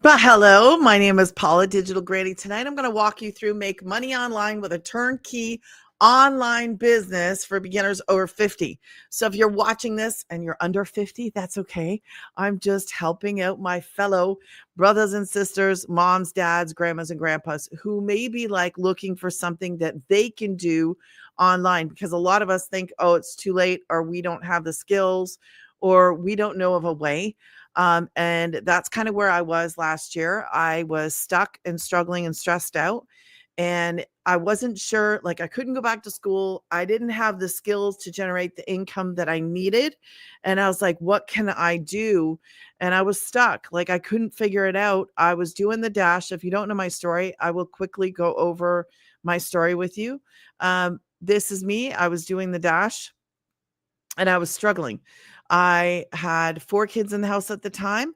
But hello, my name is Paula, Digital Granny. Tonight I'm going to walk you through make money online with a turnkey online business for beginners over 50. So if you're watching this and you're under 50, that's okay. I'm just helping out my fellow brothers and sisters, moms, dads, grandmas, and grandpas who may be like looking for something that they can do online, because a lot of us think, oh, it's too late, or we don't have the skills, or we don't know of a way. And that's kind of where I was last year. I was stuck and struggling and stressed out. And I wasn't sure, like, I couldn't go back to school. I didn't have the skills to generate the income that I needed. And I was like, what can I do? And I was stuck. Like, I couldn't figure it out. I was doing the dash. If you don't know my story, I will quickly go over my story with you. This is me. I was doing the dash and I was struggling. I had 4 kids in the house at the time,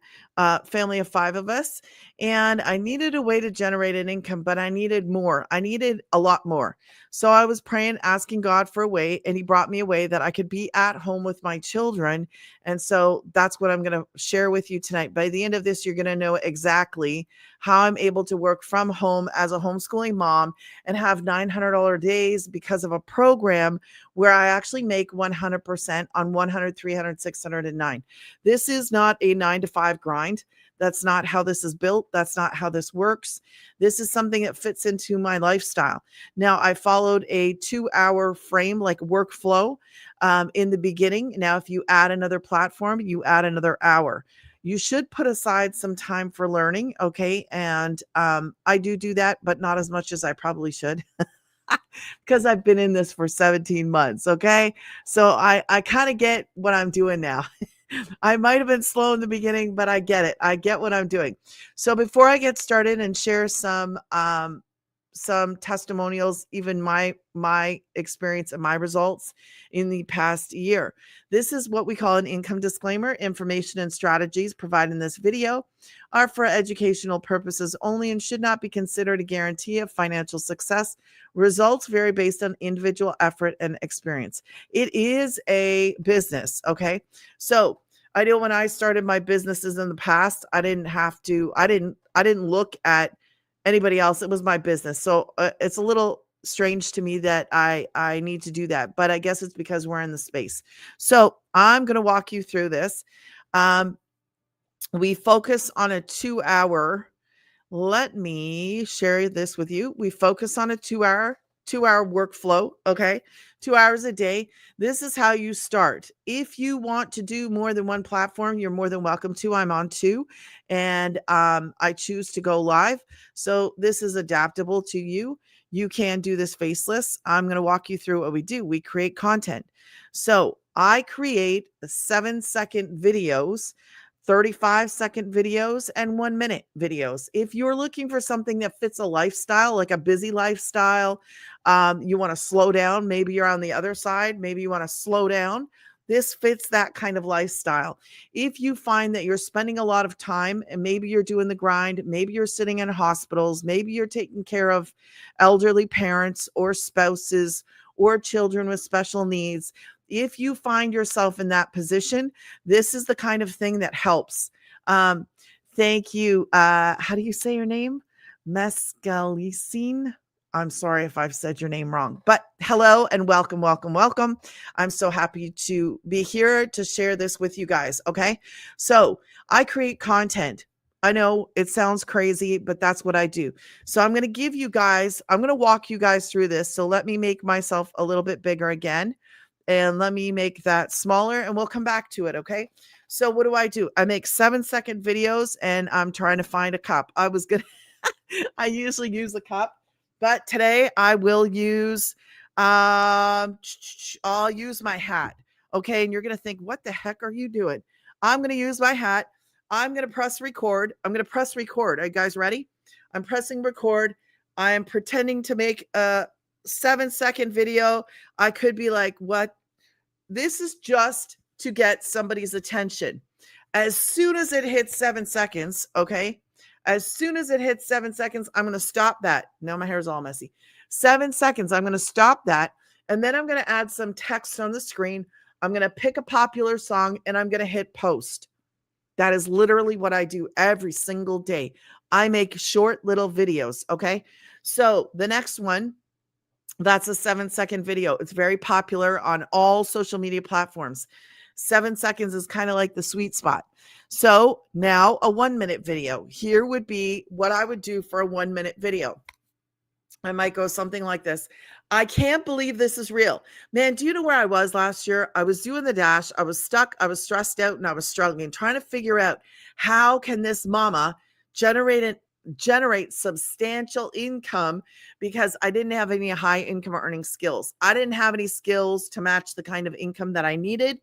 family of 5 of us, and I needed a way to generate an income, but I needed more. I needed a lot more. So I was praying, asking God for a way, and he brought me a way that I could be at home with my children. And so that's what I'm going to share with you tonight. By the end of this, you're going to know exactly how I'm able to work from home as a homeschooling mom and have $900 days because of a program where I actually make 100% on 100, 300, 600, and 9. This is not a 9 to 5 grind. That's not how this is built. That's not how this works. This is something that fits into my lifestyle. Now, I followed a 2-hour frame, like workflow, in the beginning. Now, if you add another platform, you add another hour. You should put aside some time for learning. Okay. And I do that, but not as much as I probably should. Because I've been in this for 17 months. Okay. So I kind of get what I'm doing now. I might have been slow in the beginning, but I get it. I get what I'm doing. So before I get started and share some testimonials, even my experience and my results in the past year. This is what we call an income disclaimer. Information and strategies provided in this video are for educational purposes only and should not be considered a guarantee of financial success. Results vary based on individual effort and experience. It is a business, okay? So I know when I started my businesses in the past, I didn't look at anybody else. It was my business. So it's a little strange to me that I need to do that, but I guess it's because we're in the space. So I'm going to walk you through this. We focus on a 2-hour. Let me share this with you. We focus on a 2-hour workflow. Okay. 2 hours a day. This is how you start. If you want to do more than one platform, you're more than welcome to. I'm on 2 and I choose to go live. So this is adaptable to you. You can do this faceless. I'm going to walk you through what we do. We create content. So I create 7-second videos, 35-second videos, and 1-minute videos. If you're looking for something that fits a lifestyle, like a busy lifestyle, you want to slow down, maybe you're on the other side, maybe you want to slow down. This fits that kind of lifestyle. If you find that you're spending a lot of time and maybe you're doing the grind, maybe you're sitting in hospitals, maybe you're taking care of elderly parents or spouses or children with special needs, if you find yourself in that position, this is the kind of thing that helps. Thank you. How do you say your name? Mescalicine. I'm sorry if I've said your name wrong, but hello and welcome, welcome, welcome. I'm so happy to be here to share this with you guys. Okay. So I create content. I know it sounds crazy, but that's what I do. So I'm going to walk you guys through this. So let me make myself a little bit bigger again. And let me make that smaller and we'll come back to it. Okay. So what do? I make 7-second videos and I'm trying to find a cup. I usually use a cup, but today I will use, I'll use my hat. Okay. And you're going to think, what the heck are you doing? I'm going to use my hat. I'm going to press record. Are you guys ready? I'm pressing record. I am pretending to make a 7-second video. I could be like, what? This is just to get somebody's attention. As soon as it hits 7 seconds, okay? As soon as it hits 7 seconds, I'm going to stop that. Now my hair is all messy. 7 seconds, I'm going to stop that. And then I'm going to add some text on the screen. I'm going to pick a popular song and I'm going to hit post. That is literally what I do every single day. I make short little videos. Okay. So the next one, that's a 7-second video. It's very popular on all social media platforms. 7 seconds is kind of like the sweet spot. So now a 1-minute video. Here would be what I would do for a 1-minute video. I might go something like this. I can't believe this is real. Man, do you know where I was last year? I was doing the dash. I was stuck. I was stressed out and I was struggling, trying to figure out how can this mama generate substantial income, because I didn't have any high income earning skills. I didn't have any skills to match the kind of income that I needed.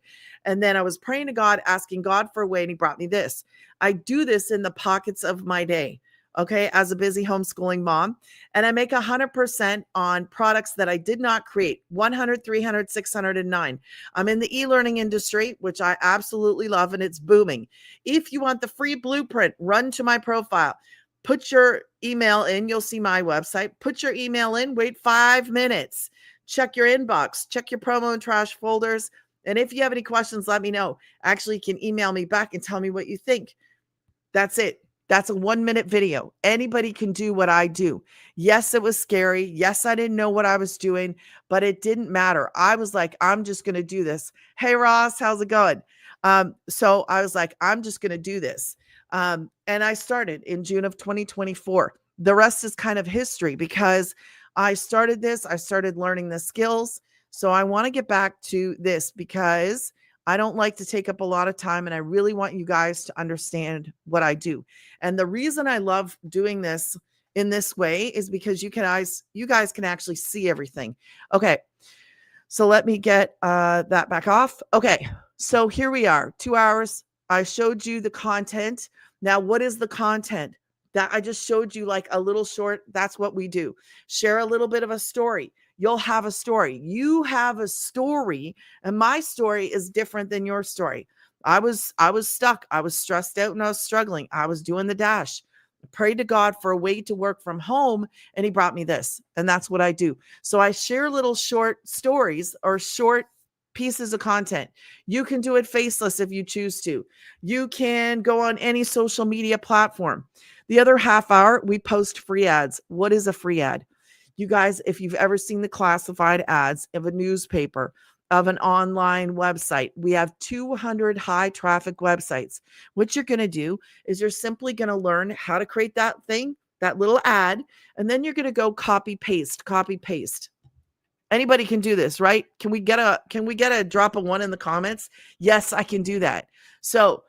And then I was praying to God, asking God for a way, and he brought me this. I do this in the pockets of my day. Okay, as a busy homeschooling mom, and I make 100% on products that I did not create. 100, 300, 609. I'm in the e-learning industry, which I absolutely love, and it's booming. If you want the free blueprint, run to my profile. Put your email in. You'll see my website. Put your email in. Wait 5 minutes. Check your inbox. Check your promo and trash folders. And if you have any questions, let me know. Actually, you can email me back and tell me what you think. That's it. That's a 1-minute video. Anybody can do what I do. Yes, it was scary. Yes, I didn't know what I was doing, but it didn't matter. I was like, I'm just going to do this. Hey, Ross, how's it going? So I was like, I'm just going to do this. And I started in June of 2024. The rest is kind of history, because I started this. I started learning the skills. So I want to get back to this because I don't like to take up a lot of time, and I really want you guys to understand what I do. And the reason I love doing this in this way is because you guys can actually see everything. Okay. So let me get that back off. Okay. So here we are, 2 hours. I showed you the content. Now, what is the content? That I just showed you, like a little short. That's what we do. Share a little bit of a story. You'll have a story. You have a story, and my story is different than your story. I was stuck. I was stressed out and I was struggling. I was doing the dash. I prayed to God for a way to work from home, and he brought me this. And that's what I do. So I share little short stories or short pieces of content. You can do it faceless if you choose to. You can go on any social media platform. The other half hour, we post free ads. What is a free ad? You guys, if you've ever seen the classified ads of a newspaper, of an online website, we have 200 high traffic websites. What you're going to do is you're simply going to learn how to create that thing, that little ad, and then you're going to go copy paste. Anybody can do this, right? Can we get a drop of 1 in the comments? Yes, I can do that. So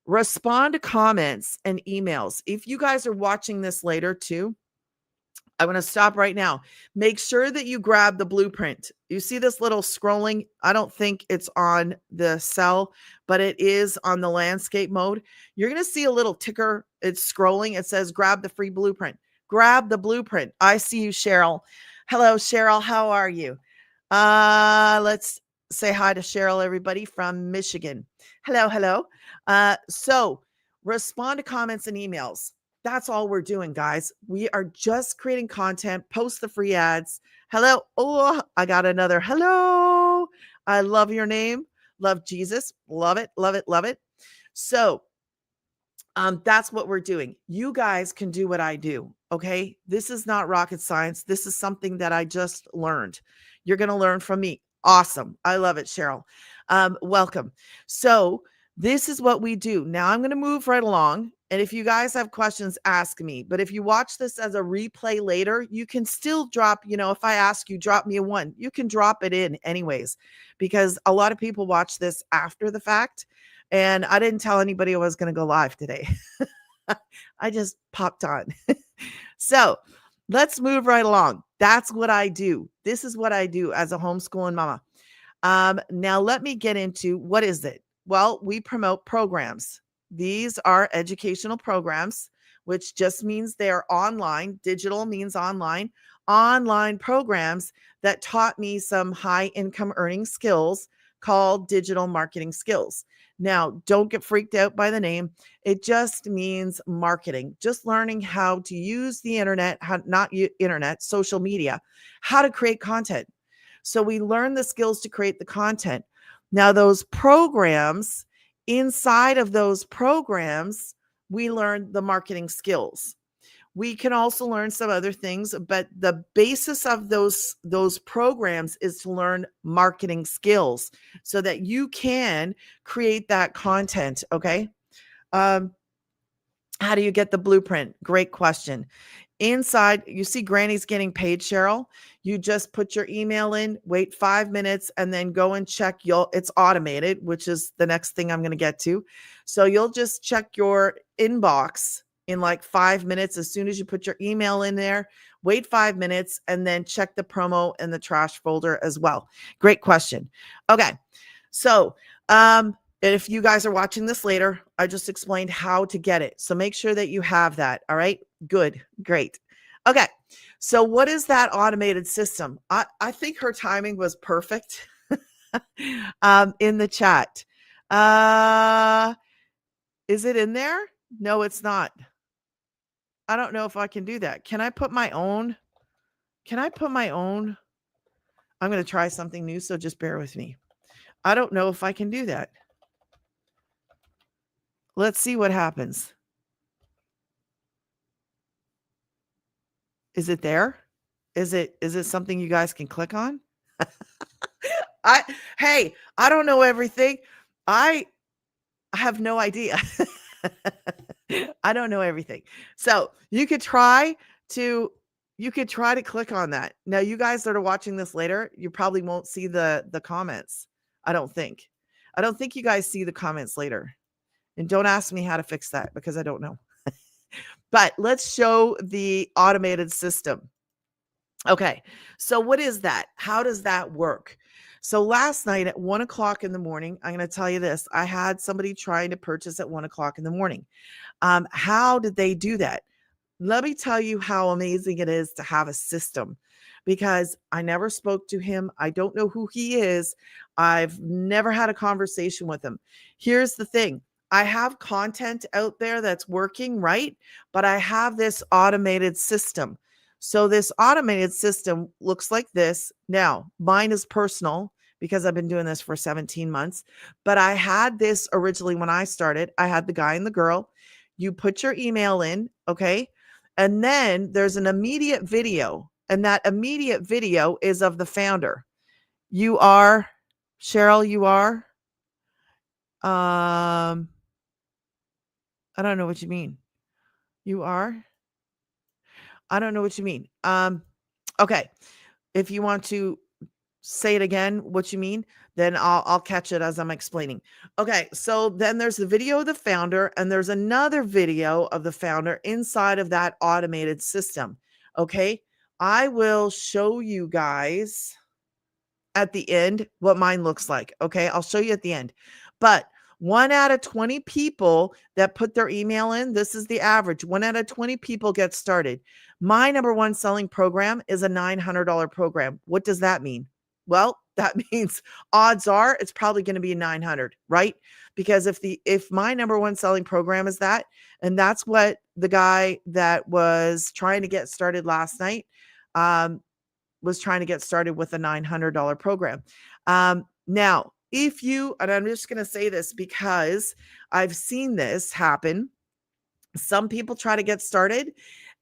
respond to comments and emails. If you guys are watching this later too, I want to stop right now. Make sure that you grab the blueprint. You see this little scrolling? I don't think it's on the cell, but it is on the landscape mode. You're going to see a little ticker. It's scrolling. It says, grab the free blueprint. Grab the blueprint. I see you, Cheryl. Hello, Cheryl. How are you? Let's say hi to Cheryl, everybody from Michigan. Hello. So respond to comments and emails. That's all we're doing, guys. We are just creating content, post the free ads. Hello. Oh, I got another. Hello. I love your name. Love Jesus. Love it. So that's what we're doing. You guys can do what I do. Okay. This is not rocket science. This is something that I just learned. You're going to learn from me. Awesome. I love it, Cheryl. Welcome. So this is what we do. Now I'm going to move right along. And if you guys have questions, ask me. But if you watch this as a replay later, you can still drop, if I ask you, drop me a 1, you can drop it in anyways, because a lot of people watch this after the fact. And I didn't tell anybody I was going to go live today. I just popped on. So let's move right along. That's what I do. This is what I do as a homeschooling mama. Now let me get into, what is it? Well, we promote programs. These are educational programs, which just means they're online. Digital means online. Online programs that taught me some high income earning skills called digital marketing skills. Now, don't get freaked out by the name. It just means marketing, just learning how to use the internet, social media, how to create content. So we learn the skills to create the content. Now, those programs Inside of those programs, we learn the marketing skills. We can also learn some other things, but the basis of those programs is to learn marketing skills so that you can create that content. Okay. Um, how do you get the blueprint? Great question. Inside, you see Granny's getting paid, Cheryl. You just put your email in, wait 5 minutes, and then go and check. It's automated, which is the next thing I'm going to get to. So you'll just check your inbox in like 5 minutes. As soon as you put your email in there, wait 5 minutes, and then check the promo in the trash folder as well. Great question. Okay. So, if you guys are watching this later, I just explained how to get it. So make sure that you have that. All right. Good. Great. Okay. So what is that automated system? I think her timing was perfect in the chat. Is it in there? No, it's not. I don't know if I can do that. Can I put my own? I'm going to try something new. So just bear with me. I don't know if I can do that. Let's see what happens. Is it there? Is it something you guys can click on? Hey, I don't know everything. I have no idea. I don't know everything. So you could try to click on that. Now, you guys that are watching this later, you probably won't see the comments. I don't think you guys see the comments later. And don't ask me how to fix that because I don't know. But let's show the automated system. Okay, so what is that? How does that work? So last night at 1 o'clock in the morning, I'm going to tell you this. I had somebody trying to purchase at 1 o'clock in the morning. How did they do that? Let me tell you how amazing it is to have a system, because I never spoke to him. I don't know who he is. I've never had a conversation with him. Here's the thing. I have content out there that's working, right? But I have this automated system. So this automated system looks like this. Now, mine is personal because I've been doing this for 17 months. But I had this originally when I started. I had the guy and the girl. You put your email in, okay? And then there's an immediate video. And that immediate video is of the founder. You are, Cheryl, you are. I don't know what you mean. You are? I don't know what you mean. Okay. If you want to say it again, what you mean, then I'll catch it as I'm explaining. Okay. So then there's the video of the founder, and there's another video of the founder inside of that automated system. Okay. I will show you guys at the end what mine looks like. Okay. I'll show you at the end. But 1 out of 20 people that put their email in, this is the average. 1 out of 20 people get started. My number one selling program is a $900 program. What does that mean? Well, that means odds are it's probably going to be 900, right? Because if my number one selling program is that, and that's what the guy that was trying to get started last night was trying to get started with a $900 program. Now, and I'm just going to say this because I've seen this happen. Some people try to get started,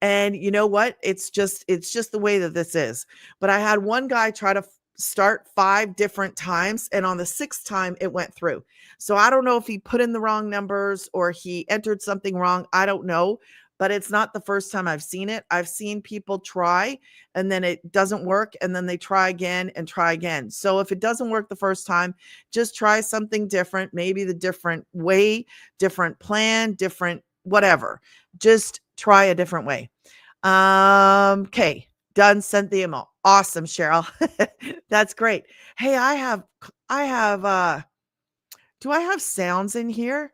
and you know what? It's just the way that this is. But I had one guy try to start 5 different times, and on the 6th time it went through. So I don't know if he put in the wrong numbers or he entered something wrong. I don't know. But it's not the first time I've seen it. I've seen people try and then it doesn't work, and then they try again and try again. So if it doesn't work the first time, just try something different, maybe the different way, different plan, different whatever. Just try a different way. Okay, done, sent the email. Awesome, Cheryl. That's great. Hey, do I have sounds in here?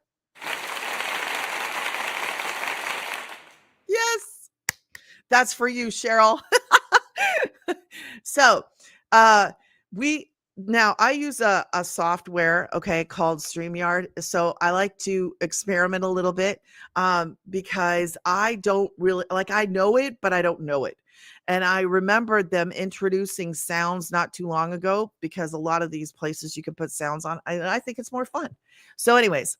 Yes, that's for you, Cheryl. So, I use a software, okay, called StreamYard. So I like to experiment a little bit, because I don't really I know it, but I don't know it. And I remembered them introducing sounds not too long ago, because a lot of these places you can put sounds on. I think it's more fun. So anyways,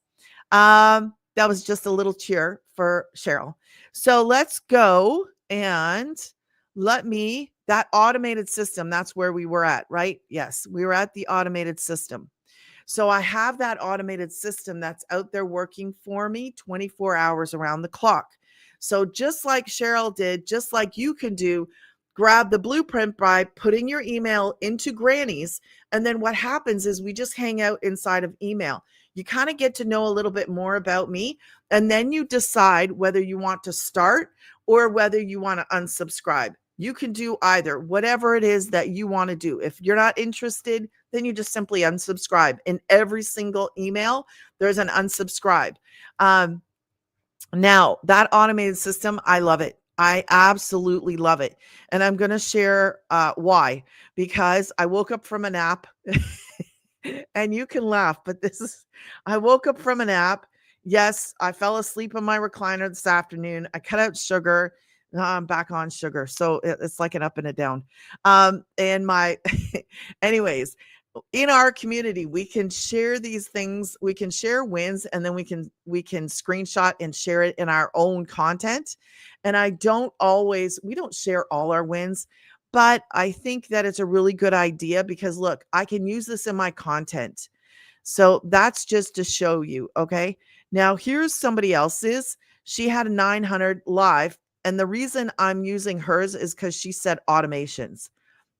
That was just a little cheer for Cheryl. So let's go and that automated system, that's where we were at, right? Yes, we were at the automated system. So I have that automated system that's out there working for me 24 hours around the clock. So just like Cheryl did, just like you can do, grab the blueprint by putting your email into Granny's. And then what happens is we just hang out inside of email. You kind of get to know a little bit more about me. And then you decide whether you want to start or whether you want to unsubscribe. You can do either, whatever it is that you want to do. If you're not interested, then you just simply unsubscribe. In every single email, there's an unsubscribe. Now, that automated system, I love it. I absolutely love it. And I'm going to share why. Because I woke up from a nap and you can laugh, but I woke up from a nap. Yes, I fell asleep in my recliner this afternoon. I cut out sugar. Now I'm back on sugar. So it's like an up and a down. Anyways, in our community, we can share these things. We can share wins, and then we can screenshot and share it in our own content. And we don't share all our wins, but I think that it's a really good idea because look, I can use this in my content. So that's just to show you. Okay. Now here's somebody else's. She had a 900 live. And the reason I'm using hers is because she said automations.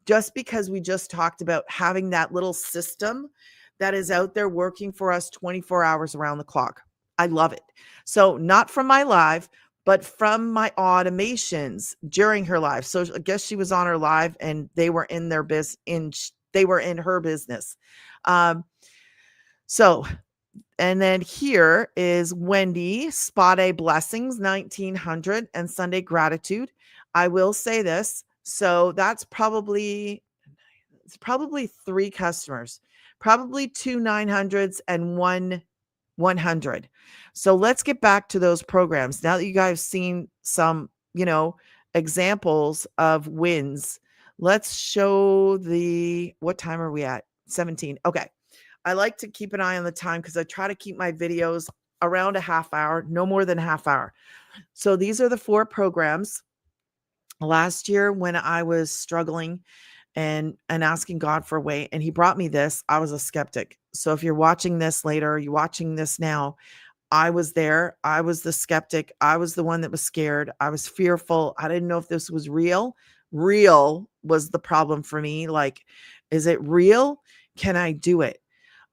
Just because we just talked about having that little system that is out there working for us 24 hours around the clock. I love it. So not from my live, but from my automations during her live. So I guess she was on her live and they were in their they were in her business. And then here is Wendy, Spot A Blessings, 1900 and Sunday Gratitude. I will say this. So it's probably 3 customers, probably 2 900s and 1 100. So let's get back to those programs. Now that you guys seen some, examples of wins, let's show what time are we at? 17. Okay. I like to keep an eye on the time because I try to keep my videos around a half hour, no more than a half hour. So these are the 4 programs. Last year when I was struggling and asking God for a way, and he brought me this, I was a skeptic. So if you're watching this later, you're watching this now, I was there. I was the skeptic. I was the one that was scared. I was fearful. I didn't know if this was real. Real was the problem for me. Like, is it real? Can I do it?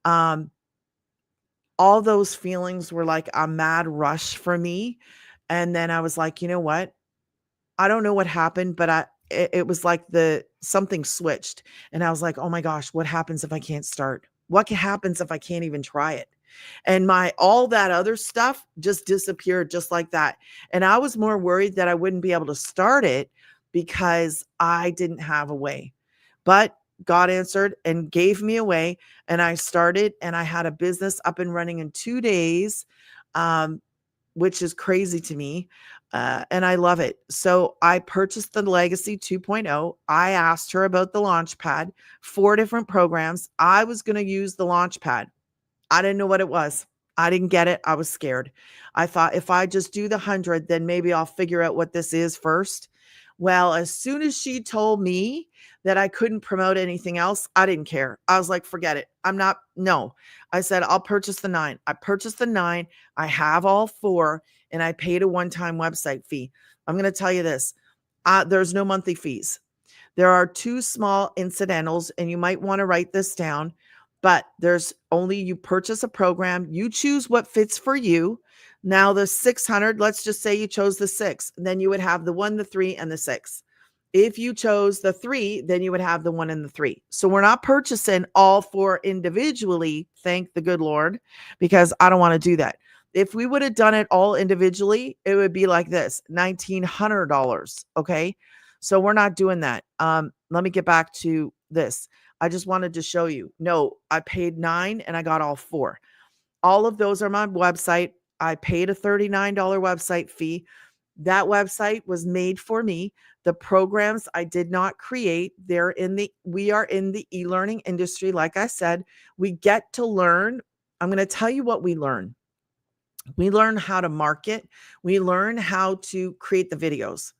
All those feelings were like a mad rush for me. And then I was like, you know what? I don't know what happened, but it was like something switched. And I was like, oh my gosh, what happens if I can't start? What happens if I can't even try it? And all that other stuff just disappeared just like that. And I was more worried that I wouldn't be able to start it because I didn't have a way. But God answered and gave me a way. And I started and I had a business up and running in 2 days, which is crazy to me. And I love it. So I purchased the Legacy 2.0. I asked her about the Launchpad, 4 different programs. I was going to use the Launchpad. I didn't know what it was. I didn't get it. I was scared. I thought if I just do the 100, then maybe I'll figure out what this is first. Well, as soon as she told me that I couldn't promote anything else, I didn't care. I was like, forget it. No. I said, I'll purchase the 9. I purchased the 9. I have all 4 and I paid a one-time website fee. I'm going to tell you this. There's no monthly fees. There are 2 small incidentals, and you might want to write this down, but you purchase a program, you choose what fits for you. Now the 600, let's just say you chose the 6, then you would have the 1, the 3, and the 6. If you chose the 3, then you would have the 1 and the 3. So we're not purchasing all 4 individually, thank the good Lord, because I don't want to do that. If we would have done it all individually, it would be like this, $1,900. Okay. So we're not doing that. Let me get back to this. I just wanted to show you. No, I paid 9 and I got all 4. All of those are my website. I paid a $39 website fee. That website was made for me. The programs I did not create. We are in the e-learning industry. Like I said, we get to learn. I'm going to tell you what we learn. We learn how to market. We learn how to create the videos.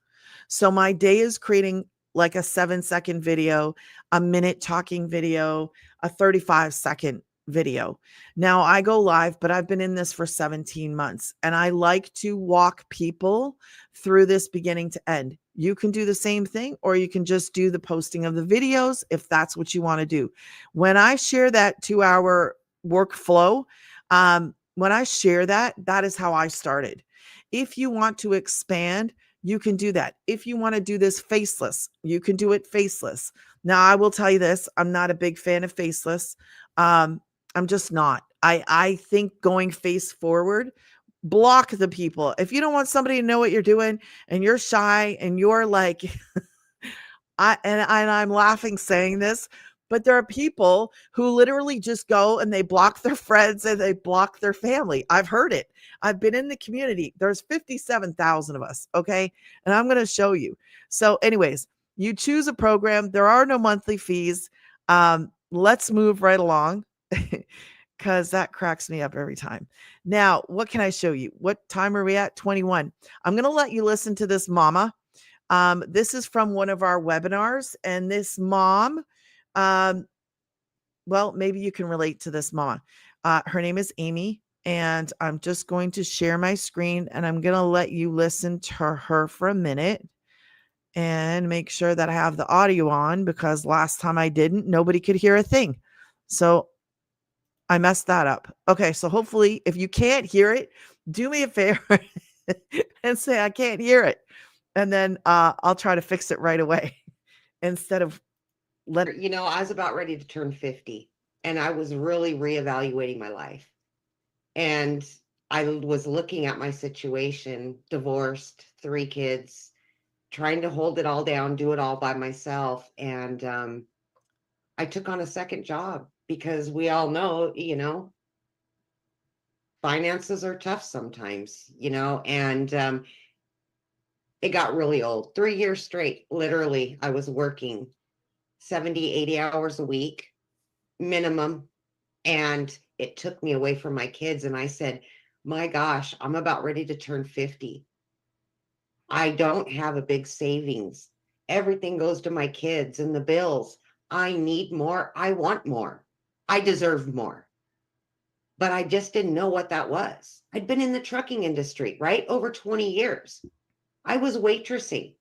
So my day is creating like a 7-second video, a minute talking video, a 35-second video. Now I go live, but I've been in this for 17 months and I like to walk people through this beginning to end. You can do the same thing, or you can just do the posting of the videos if that's what you want to do. When I share that 2-hour workflow, when I share that, that is how I started. If you want to expand, you can do that. If you want to do this faceless, you can do it faceless. Now, I will tell you this, I'm not a big fan of faceless. I'm just not. I think going face forward, block the people. If you don't want somebody to know what you're doing and you're shy and you're like, I'm laughing saying this, but there are people who literally just go and they block their friends and they block their family. I've heard it. I've been in the community. There's 57,000 of us. Okay. And I'm going to show you. So anyways, you choose a program. There are no monthly fees. Let's move right along because that cracks me up every time. Now, what can I show you? What time are we at? 21. I'm going to let you listen to this mama. This is from one of our webinars, and this mom, well, maybe you can relate to this mama. Her name is Amy, and I'm just going to share my screen, and I'm going to let you listen to her for a minute and make sure that I have the audio on, because last time I didn't, nobody could hear a thing. So I messed that up. Okay, so hopefully if you can't hear it, do me a favor and say, I can't hear it. And then I'll try to fix it right away instead of You know, I was about ready to turn 50 and I was really reevaluating my life. And I was looking at my situation, divorced, 3 kids, trying to hold it all down, do it all by myself. And I took on a second job because we all know, you know, finances are tough sometimes, you know, and it got really old. 3 years straight, literally, I was working 70, 80 hours a week minimum. And it took me away from my kids. And I said, my gosh, I'm about ready to turn 50. I don't have a big savings. Everything goes to my kids and the bills. I need more. I want more. I deserve more. But I just didn't know what that was. I'd been in the trucking industry, right? Over 20 years. I was waitressing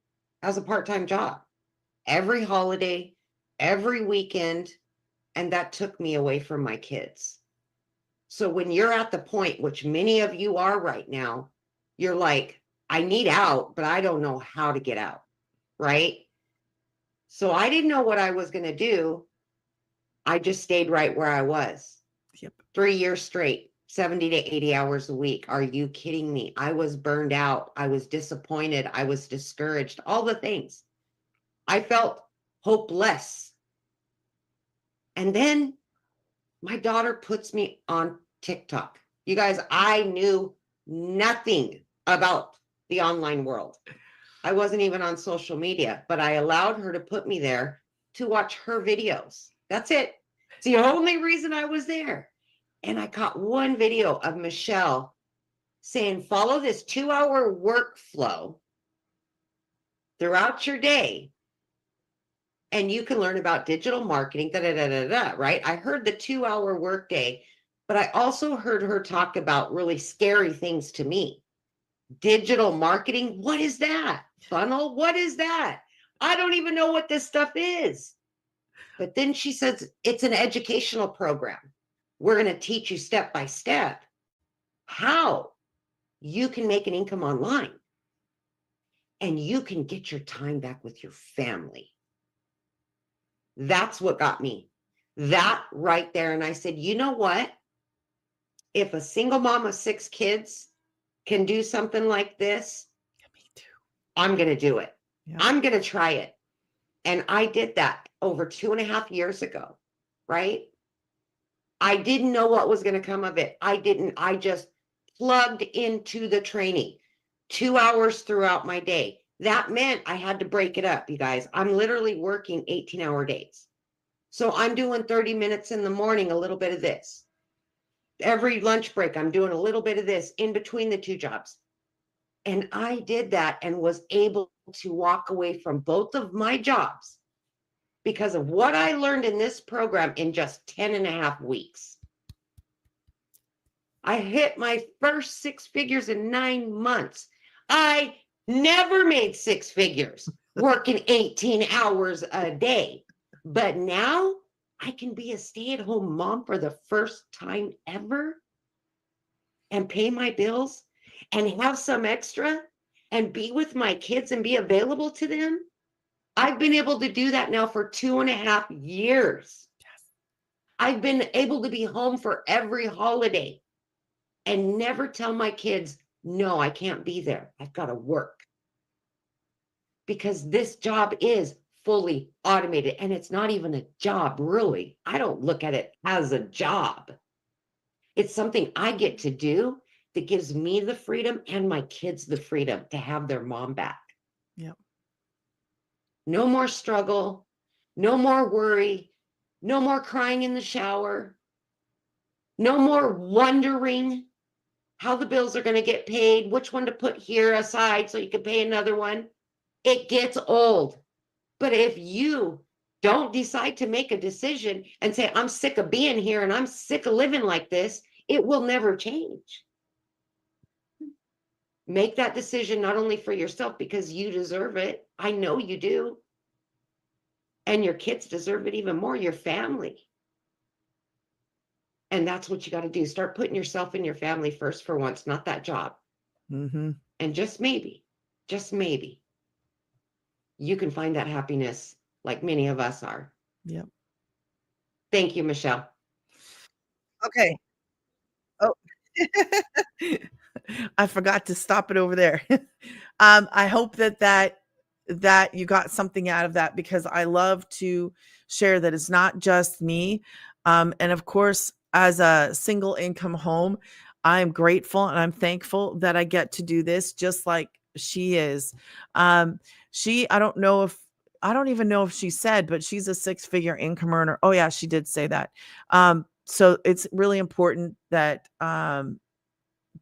as a part-time job every holiday, every weekend, and that took me away from my kids. So when you're at the point, which many of you are right now, you're like, I need out, but I don't know how to get out, right? So I didn't know what I was going to do. I just stayed right where I was. Yep. 3 years straight, 70 to 80 hours a week. Are you kidding me? I was burned out. I was disappointed. I was discouraged, all the things. I felt hopeless. And then my daughter puts me on TikTok. You guys, I knew nothing about the online world. I wasn't even on social media, but I allowed her to put me there to watch her videos. That's it. It's the only reason I was there. And I caught one video of Michelle saying, follow this 2-hour workflow throughout your day, and you can learn about digital marketing, right? I heard the 2-hour workday, but I also heard her talk about really scary things to me. Digital marketing, what is that? Funnel, what is that? I don't even know what this stuff is. But then she says, it's an educational program. We're going to teach you step by step how you can make an income online and you can get your time back with your family. That's what got me. That right there. And I said, you know what? If a single mom of 6 kids can do something like this, Me too. I'm going to do it. Yeah. I'm going to try it. And I did that over 2.5 years ago, right? I didn't know what was going to come of it. I just plugged into the training 2 hours throughout my day. That meant I had to break it up, you guys. I'm literally working 18-hour days. So I'm doing 30 minutes in the morning, a little bit of this. Every lunch break, I'm doing a little bit of this in between the two jobs. And I did that and was able to walk away from both of my jobs because of what I learned in this program in just 10 and a half weeks. I hit my first 6 figures in 9 months. I never made 6 figures working 18 hours a day. But now I can be a stay-at-home mom for the first time ever and pay my bills and have some extra and be with my kids and be available to them. I've been able to do that now for 2.5 years. I've been able to be home for every holiday and never tell my kids, no, I can't be there. I've got to work. Because this job is fully automated and it's not even a job, really. I don't look at it as a job. It's something I get to do that gives me the freedom and my kids the freedom to have their mom back. Yep. No more struggle, no more worry, no more crying in the shower, no more wondering how the bills are going to get paid, which one to put here aside so you can pay another one. It gets old. But if you don't decide to make a decision and say, I'm sick of being here and I'm sick of living like this, it will never change. Make that decision not only for yourself because you deserve it. I know you do. And your kids deserve it even more, your family. And that's what you got to do. Start putting yourself and your family first for once, not that job. Mm-hmm. And just maybe, you can find that happiness like many of us are. Yep. Thank you, Michelle. Okay. Oh, I forgot to stop it over there. I hope that you got something out of that, because I love to share that it's not just me. And of course, as a single income home, I'm grateful and I'm thankful that I get to do this just like she is. I don't even know if she said, but she's a 6-figure income earner. Oh yeah, she did say that. So it's really important that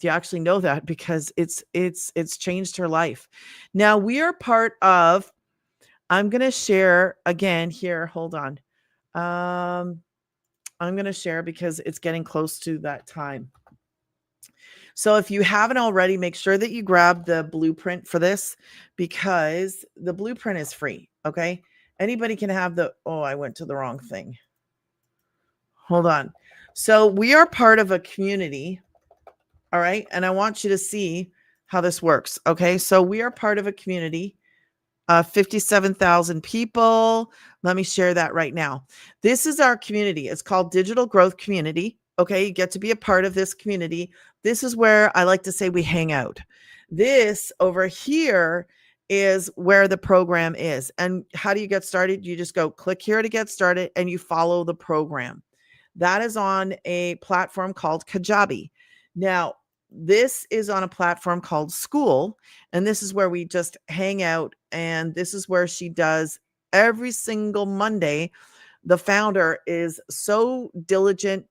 you actually know that, because it's changed her life. Now we are part of, I'm going to share again here. Hold on. I'm going to share because it's getting close to that time. So if you haven't already, make sure that you grab the blueprint for this, because the blueprint is free. Okay. Anybody can have I went to the wrong thing. Hold on. So we are part of a community. All right. And I want you to see how this works. Okay. So we are part of a community, 57,000 people. Let me share that right now. This is our community. It's called Digital Growth Community. Okay. You get to be a part of this community. This is where I like to say we hang out. This over here is where the program is. And how do you get started? You just go click here to get started and you follow the program. That is on a platform called Kajabi. Now, this is on a platform called Skool, and this is where we just hang out, and this is where she does every single Monday. The founder is so diligent,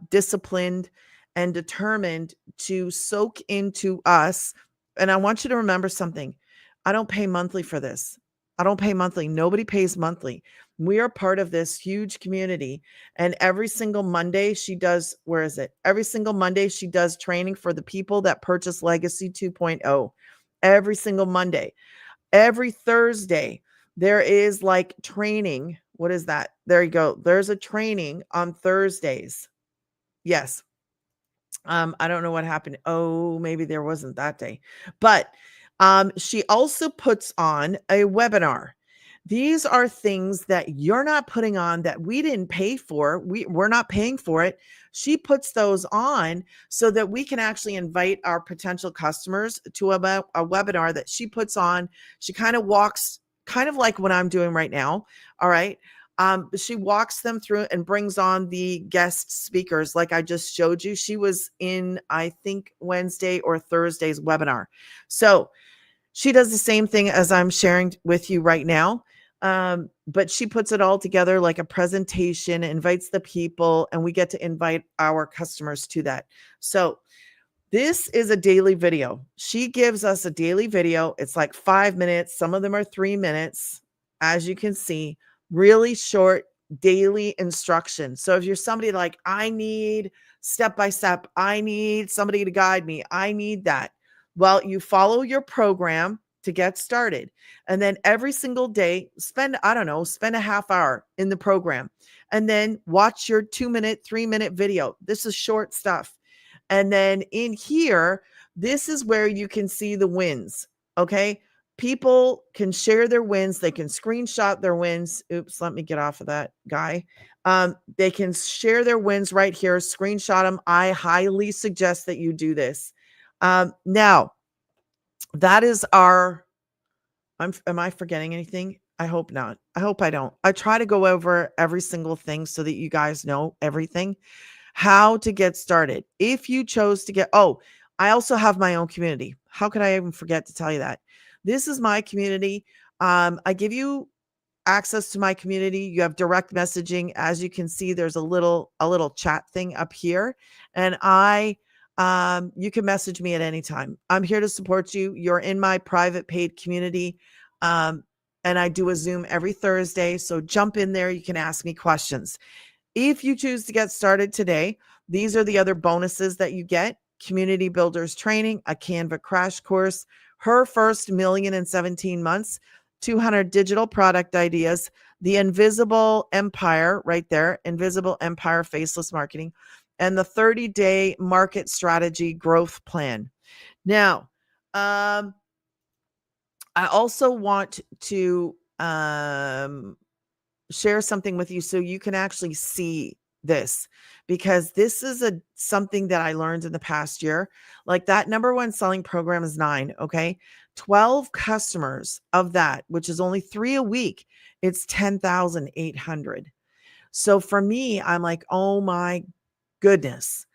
disciplined, and determined to soak into us. And I want you to remember something. I don't pay monthly for this. I don't pay monthly. Nobody pays monthly. We are part of this huge community. And every single Monday she does, where is it? Every single Monday she does training for the people that purchase Legacy 2.0. Every single Monday. Every Thursday, there is like training. What is that? There you go. There's a training on Thursdays. Yes. I don't know what happened. Oh, maybe there wasn't that day. But she also puts on a webinar. These are things that you're not putting on, that we didn't pay for. We're not paying for it. She puts those on so that we can actually invite our potential customers to a webinar that she puts on. She kind of walks, kind of like what I'm doing right now. All right. She walks them through and brings on the guest speakers like I just showed you. She was in, I think, Wednesday or Thursday's webinar. So she does the same thing as I'm sharing with you right now. But she puts it all together like a presentation, invites the people, and we get to invite our customers to that. So this is a daily video. She gives us a daily video. It's like 5 minutes. Some of them are 3 minutes, as you can see, really short daily instruction. So if you're somebody like, I need step by step, I need somebody to guide me, I need that. Well, you follow your program to get started. And then every single day, spend, I don't know, spend a half hour in the program and then watch your 2 minute, 3 minute video. This is short stuff. And then in here, this is where you can see the wins. Okay. People can share their wins. They can screenshot their wins. Oops, let me get off of that guy. They can share their wins right here, screenshot them. I highly suggest that you do this. Now, that is our, am I forgetting anything? I hope not. I hope I don't. I try to go over every single thing so that you guys know everything. How to get started. If you chose to get, oh, I also have my own community. How could I even forget to tell you that? This is my community. I give you access to my community. You have direct messaging. As you can see, there's a little chat thing up here. And you can message me at any time. I'm here to support you. You're in my private paid community. And I do a Zoom every Thursday. So jump in there. You can ask me questions. If you choose to get started today, these are the other bonuses that you get. Community Builders Training, a Canva crash course, her first million in 17 months, 200 digital product ideas, the Invisible Empire right there, Invisible Empire Faceless Marketing, and the 30-day market strategy growth plan. Now, I also want to share something with you so you can actually see this, because this is something that I learned in the past year. Like that number one selling program is 9. Okay. 12 customers of that, which is only 3 a week. It's 10,800. So for me, I'm like, oh my goodness,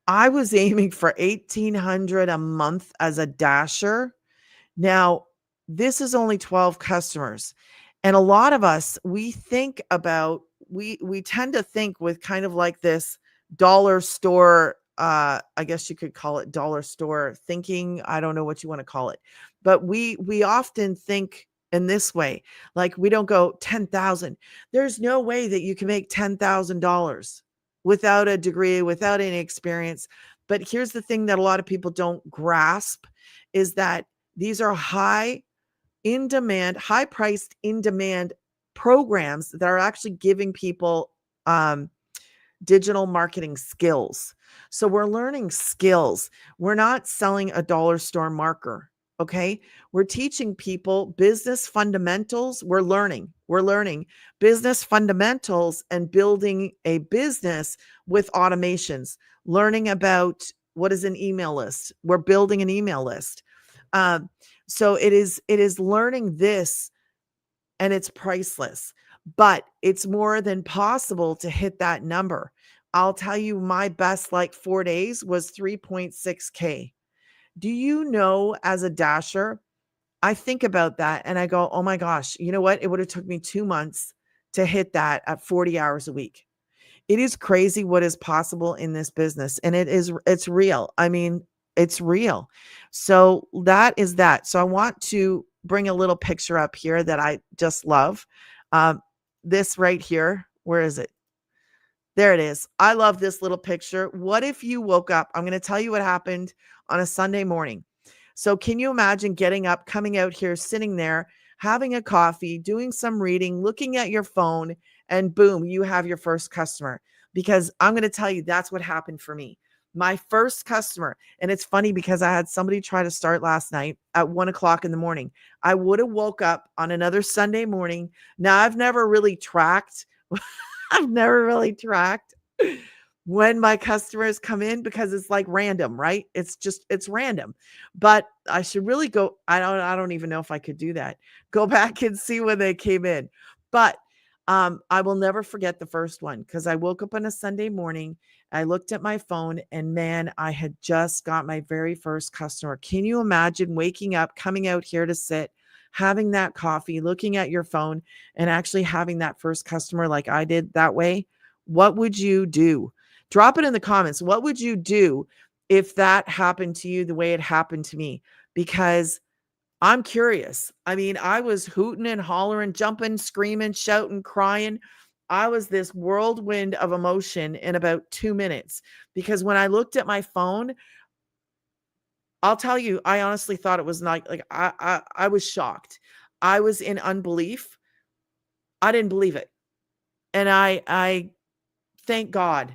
I was aiming for 1,800 a month as a dasher. Now, this is only 12 customers. And a lot of us, we think about, we tend to think with kind of like this dollar store, I guess you could call it dollar store thinking. I don't know what you want to call it, but we often think in this way. Like we don't go 10,000. There's no way that you can make $10,000 without a degree, without any experience. But here's the thing that a lot of people don't grasp is that these are high priced, in demand programs that are actually giving people digital marketing skills. So we're learning skills. We're not selling a dollar store marker. Okay. We're teaching people business fundamentals. We're learning business fundamentals and building a business with automations, learning about what is an email list. We're building an email list. So it is learning this, and it's priceless, but it's more than possible to hit that number. I'll tell you, my best like 4 days was 3.6K. Do you know, as a dasher, I think about that and I go, oh my gosh, you know what? It would have took me 2 months to hit that at 40 hours a week. It is crazy what is possible in this business. And it's real. I mean, it's real. So that is that. So I want to bring a little picture up here that I just love. This right here. Where is it? There it is. I love this little picture. What if you woke up? I'm going to tell you what happened on a Sunday morning. So can you imagine getting up, coming out here, sitting there, having a coffee, doing some reading, looking at your phone, and boom, you have your first customer? Because I'm going to tell you, that's what happened for me. My first customer. And it's funny because I had somebody try to start last night at 1:00 in the morning. I would have woke up on another Sunday morning. Now I've never really tracked. I've never really tracked when my customers come in because it's like random, right? It's random. But I should really go. I don't even know if I could do that. Go back and see when they came in. But I will never forget the first one because I woke up on a Sunday morning. I looked at my phone and man, I had just got my very first customer. Can you imagine waking up, coming out here to sit, having that coffee, looking at your phone, and actually having that first customer like I did that way, what would you do? Drop it in the comments. What would you do if that happened to you the way it happened to me? Because I'm curious. I mean, I was hooting and hollering, jumping, screaming, shouting, crying. I was this whirlwind of emotion in about 2 minutes because when I looked at my phone, I'll tell you, I honestly thought it was not like I was shocked. I was in unbelief. I didn't believe it. And I thank God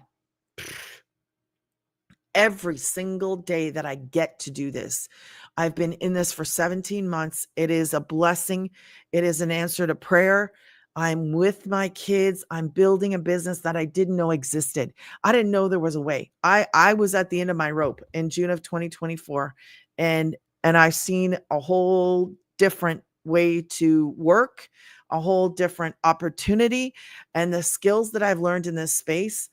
every single day that I get to do this. I've been in this for 17 months. It is a blessing. It is an answer to prayer. I'm with my kids. I'm building a business that I didn't know existed. I didn't know there was a way. I was at the end of my rope in June of 2024, and I've seen a whole different way to work, a whole different opportunity, and the skills that I've learned in this space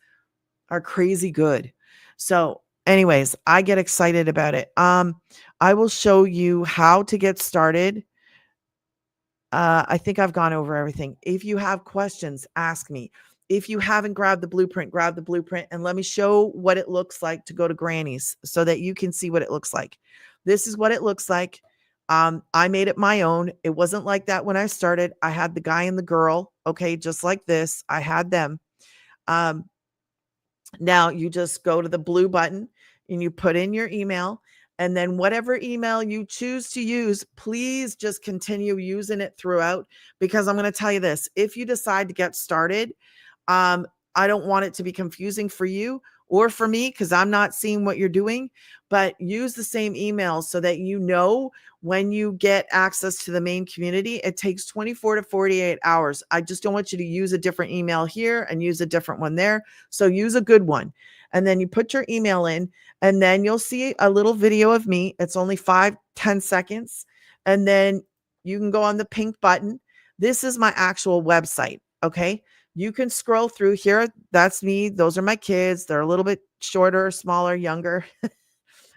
are crazy good. So anyways, I get excited about it. I will show you how to get started. I think I've gone over everything. If you have questions, ask me. If you haven't grabbed the blueprint, grab the blueprint and let me show what it looks like to go to Granny's so that you can see what it looks like. This is what it looks like. I made it my own. It wasn't like that when I started. I had the guy and the girl, okay, just like this. I had them. Now you just go to the blue button and you put in your email, and then whatever email you choose to use, please just continue using it throughout, because I'm going to tell you this, if you decide to get started, I don't want it to be confusing for you or for me because I'm not seeing what you're doing, but use the same email so that you know when you get access to the main community. It takes 24 to 48 hours. I just don't want you to use a different email here and use a different one there. So use a good one. And then you put your email in, and then you'll see a little video of me. It's only 5-10 seconds. And then you can go on the pink button. This is my actual website. Okay. You can scroll through here. That's me. Those are my kids. They're a little bit shorter, smaller, younger.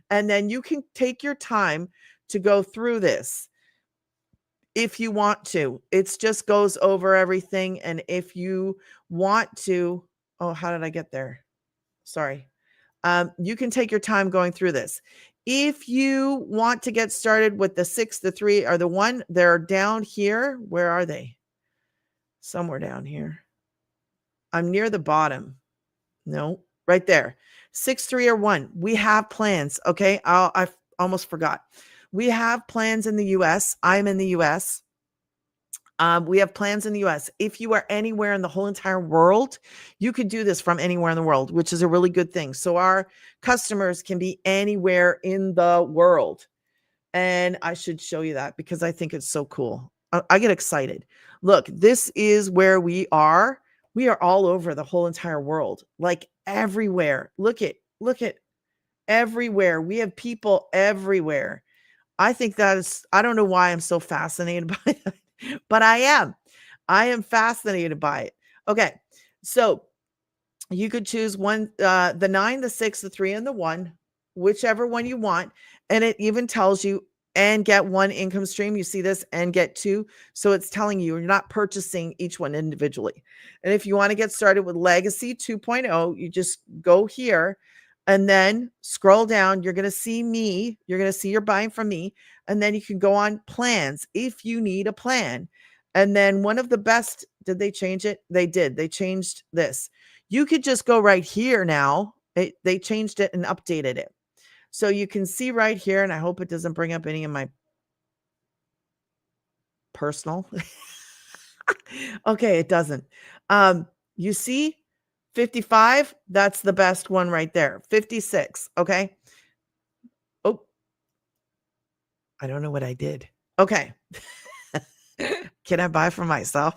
And then you can take your time to go through this if you want to. It just goes over everything. And if you want to, oh, how did I get there? Sorry. You can take your time going through this. If you want to get started with the 6, the 3, or the 1, they're down here. Where are they? Somewhere down here. I'm near the bottom. No, right there. 6, 3, or 1. We have plans. Okay. I almost forgot. We have plans in the US. I'm in the US. We have plans in the US. If you are anywhere in the whole entire world, you could do this from anywhere in the world, which is a really good thing. So our customers can be anywhere in the world. And I should show you that because I think it's so cool. I get excited. Look, this is where we are. We are all over the whole entire world, like everywhere. Look at everywhere. We have people everywhere. I think that is, I don't know why I'm so fascinated by that, but I am. I am fascinated by it. Okay. So you could choose one, the 9, the 6, the 3, and the 1, whichever one you want. And it even tells you, and get 1 income stream. You see this, and get 2. So it's telling you you're not purchasing each one individually. And if you want to get started with Legacy 2.0, you just go here and then scroll down. You're going to see me. You're going to see you're buying from me. And then you can go on plans if you need a plan. And then one of the best, did they change it? They did. They changed this. You could just go right here now. They changed it and updated it. So you can see right here, and I hope it doesn't bring up any of my personal. Okay, it doesn't. You see 55, that's the best one right there. 56, okay? Oh, I don't know what I did. Okay. Can I buy for myself?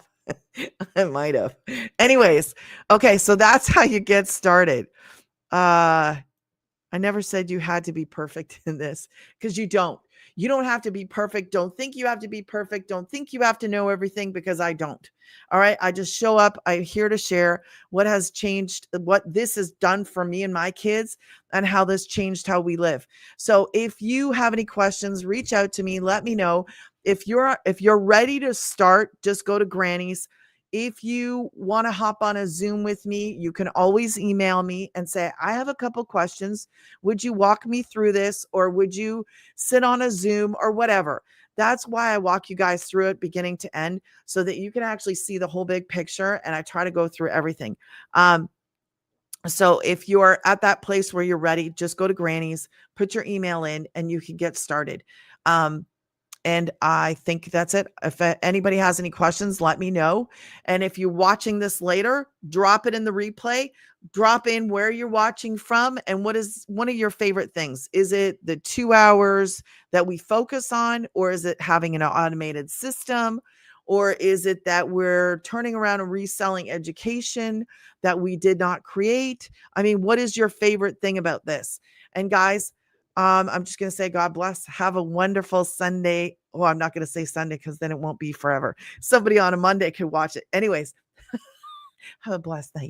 I might have. Anyways, okay, so that's how you get started. I never said you had to be perfect in this because you don't. You don't have to be perfect. Don't think you have to be perfect. Don't think you have to know everything, because I don't. All right. I just show up. I'm here to share what has changed, what this has done for me and my kids, and how this changed how we live. So if you have any questions, reach out to me. Let me know. If you're ready to start, just go to Granny's. If you want to hop on a Zoom with me, you can always email me and say, I have a couple questions. Would you walk me through this? Or would you sit on a Zoom or whatever? That's why I walk you guys through it beginning to end, so that you can actually see the whole big picture. And I try to go through everything. So if you're at that place where you're ready, just go to Granny's, put your email in, and you can get started. And I think that's it. If anybody has any questions, let me know. And if you're watching this later, drop it in the replay. Drop in where you're watching from and what is one of your favorite things. Is it the 2 hours that we focus on, or is it having an automated system? Or is it that we're turning around and reselling education that we did not create? I mean, what is your favorite thing about this? And guys, I'm just going to say, God bless. Have a wonderful Sunday. Oh, I'm not going to say Sunday, because then it won't be forever. Somebody on a Monday could watch it. Anyways, have a blessed night.